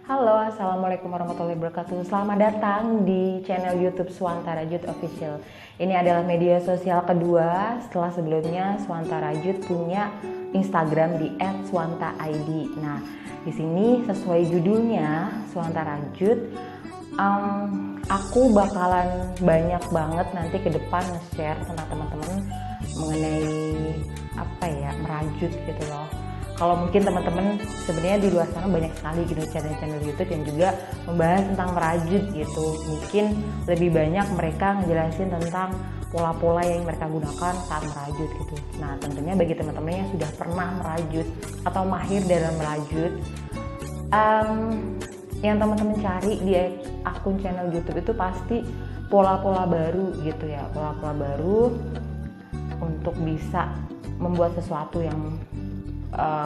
Halo, assalamualaikum warahmatullahi wabarakatuh. Selamat datang di channel YouTube Swanta Rajut Official. Ini adalah media sosial kedua setelah sebelumnya Swanta Rajut punya Instagram di @swanta_id. Nah, di sini sesuai judulnya Swanta Rajut, aku bakalan banyak banget nanti ke depan nge-share tentang teman-teman mengenai merajut gitu loh. Kalau mungkin teman-teman sebenarnya di luar sana banyak sekali gitu channel-channel YouTube yang juga membahas tentang merajut gitu. Mungkin lebih banyak mereka ngejelasin tentang pola-pola yang mereka gunakan saat merajut gitu. Nah, tentunya bagi teman-teman yang sudah pernah merajut atau mahir dalam merajut, yang teman-teman cari di akun channel YouTube itu pasti pola-pola baru gitu ya, pola-pola baru untuk bisa membuat sesuatu yang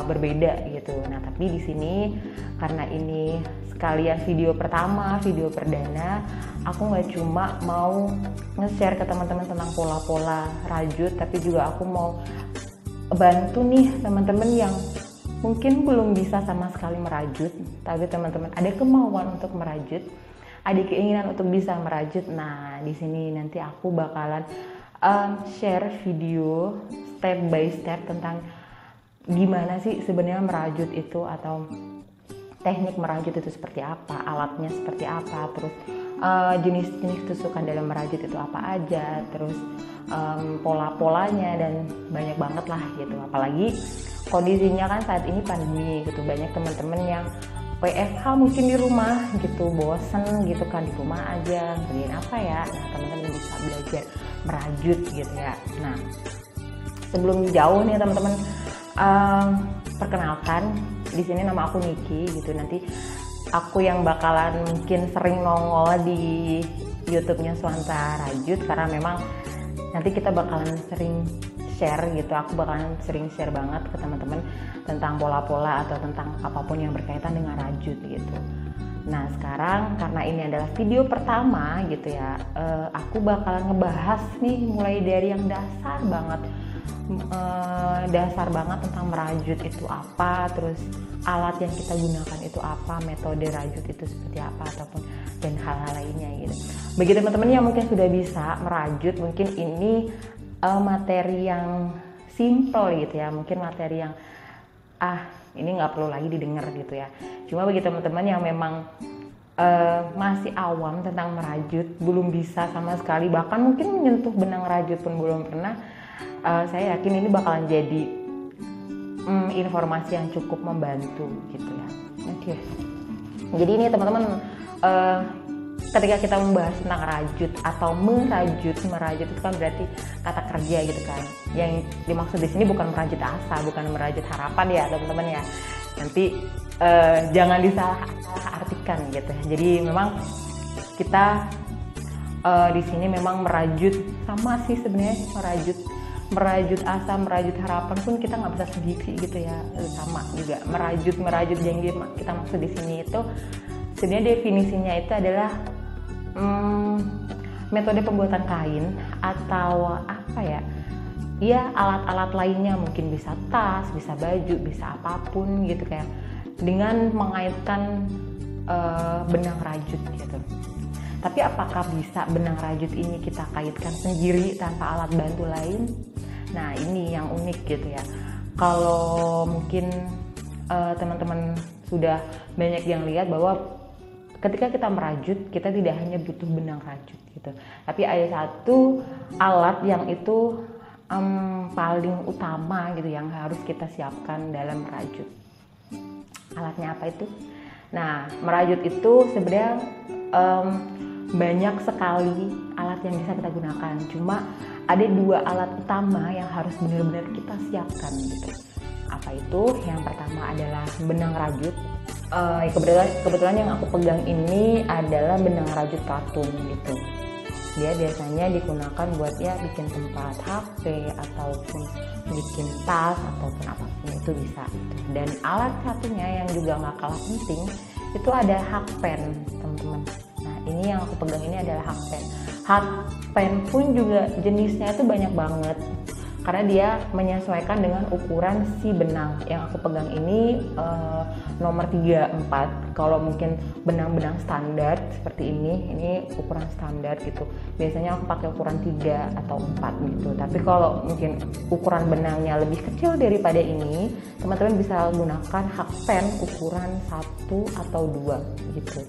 berbeda gitu. Nah, tapi di sini karena ini sekalian video pertama, video perdana, aku nggak cuma mau nge-share ke teman-teman tentang pola-pola rajut, tapi juga aku mau bantu nih teman-teman yang mungkin belum bisa sama sekali merajut, tapi teman-teman ada kemauan untuk merajut, ada keinginan untuk bisa merajut. Nah, di sini nanti aku bakalan share video step by step tentang gimana sih sebenarnya merajut itu, atau teknik merajut itu seperti apa, alatnya seperti apa, terus jenis-jenis tusukan dalam merajut itu apa aja, terus pola-polanya, dan banyak banget lah gitu. Apalagi kondisinya kan saat ini pandemi gitu, banyak teman-teman yang WFH mungkin di rumah gitu, bosen gitu kan, di rumah aja ngerjain apa ya. Nah, teman-teman bisa belajar merajut gitu ya. Nah, sebelum jauh nih teman-teman, perkenalkan, di sini nama aku Niki gitu. Nanti aku yang bakalan mungkin sering nongol di YouTube-nya Swanta Rajut, karena memang nanti kita bakalan sering share gitu. Aku bakalan sering share banget ke teman-teman tentang pola-pola atau tentang apapun yang berkaitan dengan rajut gitu. Nah, sekarang karena ini adalah video pertama gitu ya, aku bakalan ngebahas nih mulai dari yang dasar banget tentang merajut itu apa, terus alat yang kita gunakan itu apa, metode rajut itu seperti apa, ataupun dan hal-hal lainnya gitu. Bagi teman-teman yang mungkin sudah bisa merajut, mungkin ini materi yang simple gitu ya, mungkin materi yang ini nggak perlu lagi didengar gitu ya. Cuma bagi teman-teman yang memang masih awam tentang merajut, belum bisa sama sekali, bahkan mungkin menyentuh benang rajut pun belum pernah, saya yakin ini bakalan jadi informasi yang cukup membantu gitu ya. Oke. Jadi ini teman-teman, ketika kita membahas tentang rajut atau merajut itu kan berarti kata kerja gitu kan. Yang dimaksud di sini bukan merajut asa, bukan merajut harapan ya teman-teman ya. Nanti jangan disalah artikan gitu. Jadi memang kita di sini memang merajut sama sih sebenarnya, merajut asa, merajut harapan pun kita nggak bisa sendiri gitu ya, sama juga merajut yang kita maksud di sini itu sebenarnya definisinya itu adalah metode pembuatan kain atau alat-alat lainnya, mungkin bisa tas, bisa baju, bisa apapun gitu, kayak dengan mengaitkan benang rajut gitu. Tapi apakah bisa benang rajut ini kita kaitkan sendiri tanpa alat bantu lain? Nah, ini yang unik gitu ya. Kalau mungkin teman-teman sudah banyak yang lihat bahwa ketika kita merajut, kita tidak hanya butuh benang rajut gitu, tapi ada satu alat yang itu paling utama gitu yang harus kita siapkan dalam merajut. Alatnya apa itu? Nah, merajut itu sebenarnya banyak sekali alat yang bisa kita gunakan. Cuma ada dua alat utama yang harus benar-benar kita siapkan gitu. Apa itu? Yang pertama adalah benang rajut. Kebetulan yang aku pegang ini adalah benang rajut katun gitu. Dia biasanya digunakan buat bikin tempat HP ataupun bikin tas ataupun apapun itu bisa gitu. Dan alat satunya yang juga nggak kalah penting itu ada hakpen, teman-teman. Nah, ini yang aku pegang ini adalah hakpen. Hakpen pun juga jenisnya itu banyak banget. karena dia menyesuaikan dengan ukuran si benang. Yang aku pegang ini nomor 34. Kalau mungkin benang-benang standar seperti ini ukuran standar gitu. Biasanya aku pakai ukuran 3 atau 4 gitu. Tapi kalau mungkin ukuran benangnya lebih kecil daripada ini, teman-teman bisa gunakan hakpen ukuran 1 atau 2 gitu.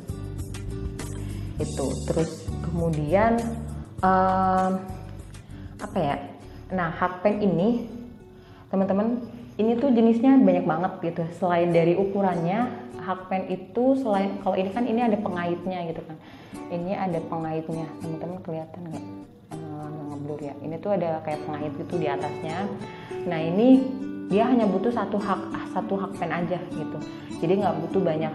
Itu. Terus kemudian apa ya? Nah, hakpen ini teman-teman, ini tuh jenisnya banyak banget gitu. Selain dari ukurannya, hakpen itu selain, kalau ini kan ini ada pengaitnya gitu kan. Ini ada pengaitnya, teman-teman kelihatan nggak? Ngeblur ya. Ini tuh ada kayak pengait gitu di atasnya. Nah, ini dia hanya butuh satu hakpen aja gitu. Jadi nggak butuh banyak,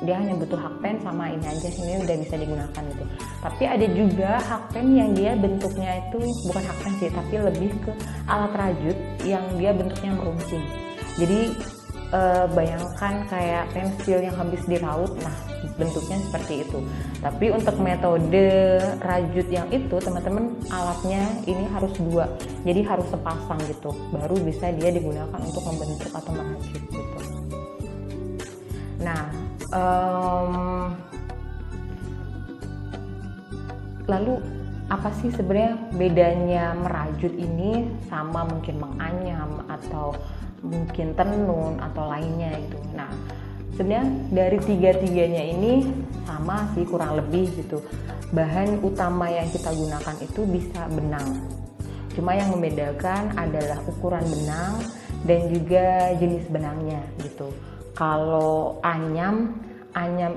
dia hanya butuh hakpen sama ini aja, ini udah bisa digunakan gitu. Tapi ada juga hakpen yang dia bentuknya itu bukan hakpen sih, tapi lebih ke alat rajut yang dia bentuknya meruncing. Jadi bayangkan kayak pensil yang habis diraut, nah bentuknya seperti itu. Tapi untuk metode rajut yang itu, teman-teman, alatnya ini harus 2, jadi harus sepasang gitu, baru bisa dia digunakan untuk membentuk atau merajut gitu. Nah, lalu apa sih sebenarnya bedanya merajut ini sama mungkin menganyam atau mungkin tenun atau lainnya gitu. Nah, sebenarnya dari tiga-tiganya ini sama sih kurang lebih gitu. Bahan utama yang kita gunakan itu bisa benang. Cuma yang membedakan adalah ukuran benang dan juga jenis benangnya gitu. Kalau anyam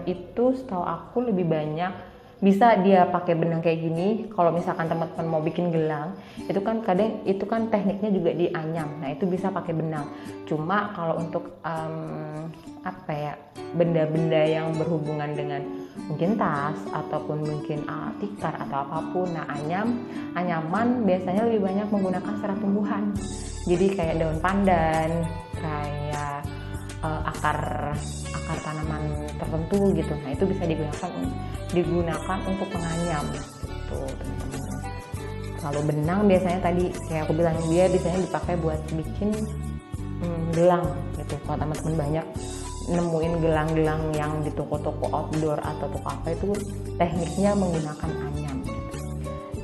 itu setahu aku lebih banyak bisa dia pakai benang kayak gini. Kalau misalkan teman-teman mau bikin gelang, itu kan kadang itu kan tekniknya juga dianyam. Nah, itu bisa pakai benang. Cuma kalau untuk apa ya, benda-benda yang berhubungan dengan mungkin tas ataupun mungkin alat tikar atau apapun, nah anyaman biasanya lebih banyak menggunakan serat tumbuhan. Jadi kayak daun pandan, kayak akar tanaman tertentu gitu. Nah, itu bisa digunakan untuk penganyam gitu, teman-teman. Kalau benang biasanya tadi kayak aku bilang, dia biasanya dipakai buat bikin gelang gitu. Kalau teman-teman banyak nemuin gelang-gelang yang di toko-toko outdoor atau toko apa, itu tekniknya menggunakan anyam gitu.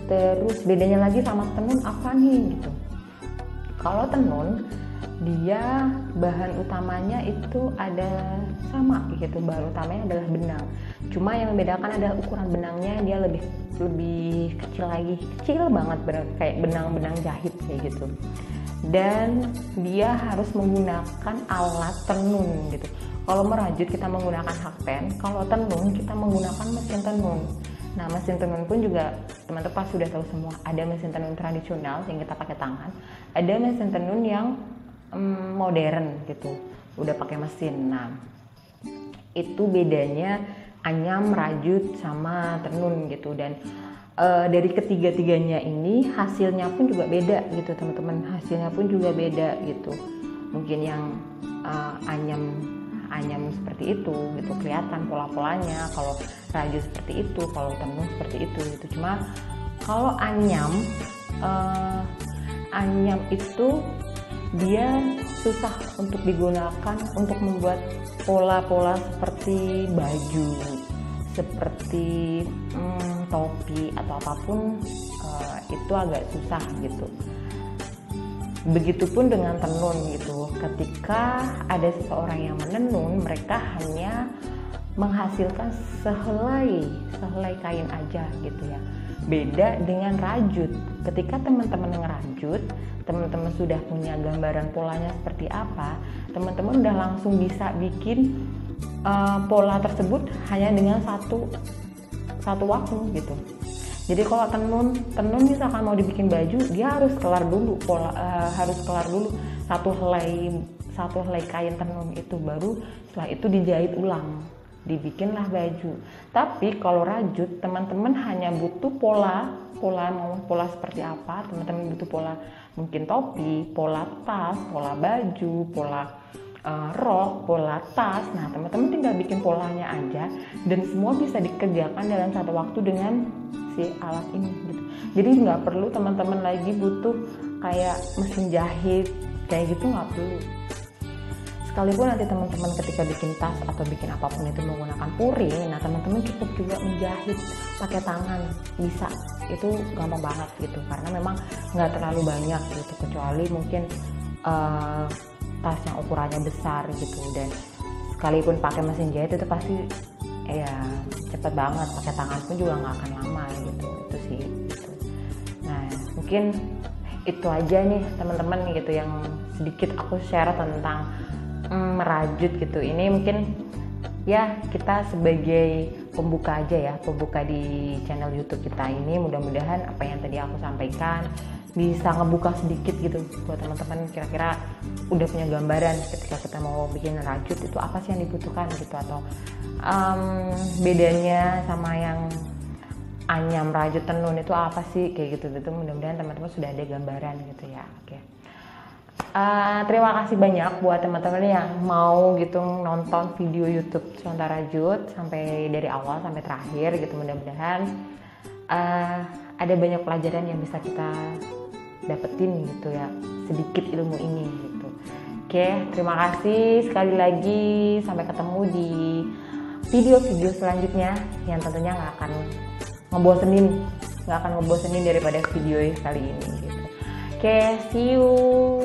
Terus bedanya lagi sama tenun apa nih gitu. Kalau tenun, dia bahan utamanya itu ada sama gitu, bahan utamanya adalah benang. Cuma yang membedakan adalah ukuran benangnya, dia lebih kecil lagi, kecil banget, kayak benang-benang jahit kayak gitu. Dan dia harus menggunakan alat tenun gitu. Kalau merajut kita menggunakan hakpen, kalau tenun kita menggunakan mesin tenun. Nah, mesin tenun pun juga teman-teman pasti sudah tahu semua. Ada mesin tenun tradisional yang kita pakai tangan, ada mesin tenun yang modern gitu, udah pakai mesin. Nah, itu bedanya anyam, rajut, sama tenun gitu. Dan dari ketiga-tiganya ini hasilnya pun juga beda gitu, teman-teman. Hasilnya pun juga beda gitu. Mungkin yang anyam seperti itu gitu, kelihatan pola-polanya. Kalau rajut seperti itu, kalau tenun seperti itu gitu. Cuma kalau anyam itu dia susah untuk digunakan untuk membuat pola-pola seperti baju, seperti topi atau apapun, itu agak susah gitu. Begitupun dengan tenun gitu. Ketika ada seseorang yang menenun, mereka hanya menghasilkan sehelai kain aja gitu ya. Beda dengan rajut. Ketika teman-teman ngerajut, teman-teman sudah punya gambaran polanya seperti apa, teman-teman udah langsung bisa bikin pola tersebut hanya dengan satu waktu gitu. Jadi kalau tenun misalkan mau dibikin baju, dia harus kelar dulu satu helai kain tenun itu, baru setelah itu dijahit ulang, dibikinlah baju. Tapi kalau rajut, teman-teman hanya butuh pola seperti apa, teman-teman butuh pola mungkin topi, pola tas, pola baju, pola rok, pola tas. Nah, teman-teman tinggal bikin polanya aja, dan semua bisa dikerjakan dalam satu waktu dengan si alat ini gitu. Jadi nggak perlu teman-teman lagi butuh kayak mesin jahit kayak gitu nggak perlu. Sekalipun nanti teman-teman ketika bikin tas atau bikin apapun itu menggunakan puring, nah teman-teman cukup juga menjahit pakai tangan, bisa, itu gampang banget gitu, karena memang nggak terlalu banyak gitu, kecuali mungkin tas yang ukurannya besar gitu, dan sekalipun pakai mesin jahit itu pasti ya cepet banget, pakai tangan pun juga nggak akan lama gitu, itu sih gitu. Nah mungkin itu aja nih teman-teman gitu yang sedikit aku share tentang merajut gitu. Ini mungkin ya kita sebagai pembuka aja ya, pembuka di channel YouTube kita ini, mudah-mudahan apa yang tadi aku sampaikan bisa ngebuka sedikit gitu buat teman-teman, kira-kira udah punya gambaran ketika kita mau bikin rajut itu apa sih yang dibutuhkan gitu, atau bedanya sama yang anyam rajut tenun itu apa sih kayak gitu. Mudah-mudahan teman-teman sudah ada gambaran gitu ya. Oke. Terima kasih banyak buat teman-teman yang mau gitu nonton video YouTube Sonta Rajut sampai dari awal sampai terakhir gitu. Mudah-mudahan ada banyak pelajaran yang bisa kita dapetin gitu ya, sedikit ilmu ini gitu. Oke, terima kasih sekali lagi, sampai ketemu di video-video selanjutnya yang tentunya nggak akan ngebosenin daripada video kali ini gitu. Oke, see you.